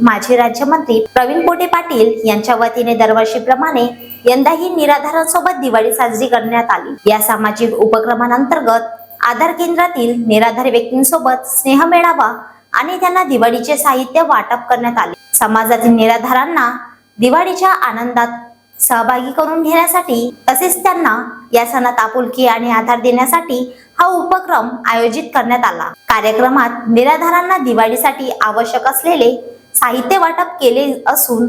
माजी राज्यमंत्री प्रवीण पोटे पाटील यांच्या वतीने दरवर्षीप्रमाणे यंदाही निराधारांसोबत दिवाळी साजरी करण्यात आली। या सामाजिक उपक्रमांतर्गत आधार केंद्रातील निराधार व्यक्तींसोबत स्नेह मेळावा आणि त्यांना दिवाळीचे साहित्य वाटप करण्यात आले। समाजातील निराधारांना दिवाळीच्या आनंदात सहभागी करून घेण्यासाठी तसेच त्यांना या सणात आपुलकी आणि आधार देण्यासाठी हा उपक्रम आयोजित करण्यात आला। कार्यक्रमात निराधारांना दिवाळीसाठी आवश्यक असलेले साहित्य वाटप केले असून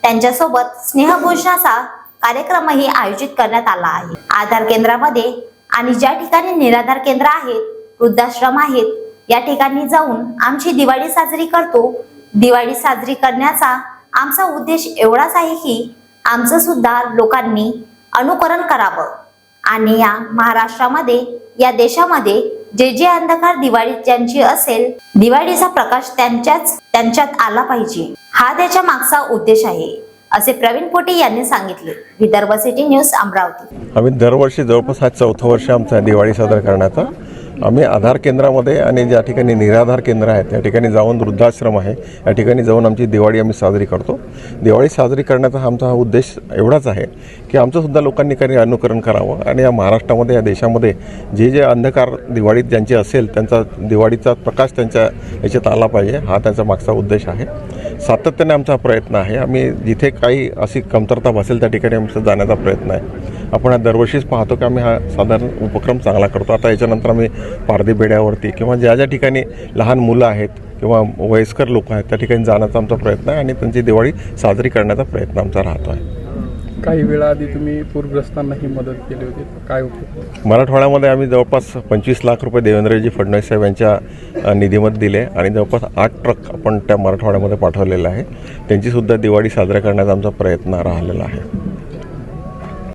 त्यांच्यासोबत स्नेहभोजनाचा कार्यक्रमही आयोजित करण्यात आला आहे। आधार केंद्रामध्ये आणि ज्या ठिकाणी निराधार केंद्र आहेत, वृद्धाश्रम आहेत, या ठिकाणी जाऊन आमची दिवाळी साजरी करतो। दिवाळी साजरी करण्याचा आमचा उद्देश एवढाच आहे की आमचं सुद्धा लोकांनी अनुकरण करावं आणि या महाराष्ट्रामध्ये, या देशामध्ये जे जे अंधकार दिवाळीत ज्यांची असेल, दिवाळीचा प्रकाश त्यांच्यात आला पाहिजे, हा त्याच्या मागचा उद्देश आहे, असे प्रवीण पोटे यांनी सांगितले। Vidarbha city news Amravati. आम्ही दरवर्षी जवळपास हा 4थं वर्ष आमचा दिवाळी साजरा करण्याचा। आम्ही आधार केंद्रामध्ये आणि ज्या ठिकाणी निराधार केंद्र आहेत त्या ठिकाणी जाऊन, वृद्धाश्रम आहे या ठिकाणी जाऊन आमची दिवाळी आम्ही साजरी करतो। दिवाळी साजरी करण्याचा आमचा हा उद्देश एवढाच आहे की आमचं सुद्धा लोकांनी काही अनुकरण करावं आणि या महाराष्ट्रामध्ये, या देशामध्ये जे जे अंधकार दिवाळीत ज्यांची असेल त्यांचा दिवाळीचा प्रकाश त्यांच्या याच्यात आला पाहिजे, हा त्याचा मागचा उद्देश आहे। सातत्याने आमचा प्रयत्न आहे। आम्ही जिथे काही अशी कमतरता भासेल त्या ठिकाणी आमचा जाण्याचा प्रयत्न आहे। आपण हा दरवर्षीच पाहतो की आम्ही हा साधारण उपक्रम चांगला करतो। आता याच्यानंतर आम्ही पारधी बेड्यावरती किंवा ज्या ज्या ठिकाणी लहान मुलं आहेत किंवा वयस्कर लोक आहेत त्या ठिकाणी जाण्याचा आमचा प्रयत्न आहे आणि त्यांची दिवाळी साजरी करण्याचा प्रयत्न आमचा राहतो आहे। काही वेळा आधी तुम्ही पूरग्रस्तांनाही मदत केली होती, काय उपयोग? मराठवाड्यामध्ये आम्ही जवळपास 25 लाख रुपये देवेंद्रजी फडणवीस साहेब यांच्या निधीमध्ये दिले आणि जवळपास 8 ट्रक आपण त्या मराठवाड्यामध्ये पाठवलेला आहे। त्यांचीसुद्धा दिवाळी साजरा करण्याचा आमचा प्रयत्न राहिलेला आहे।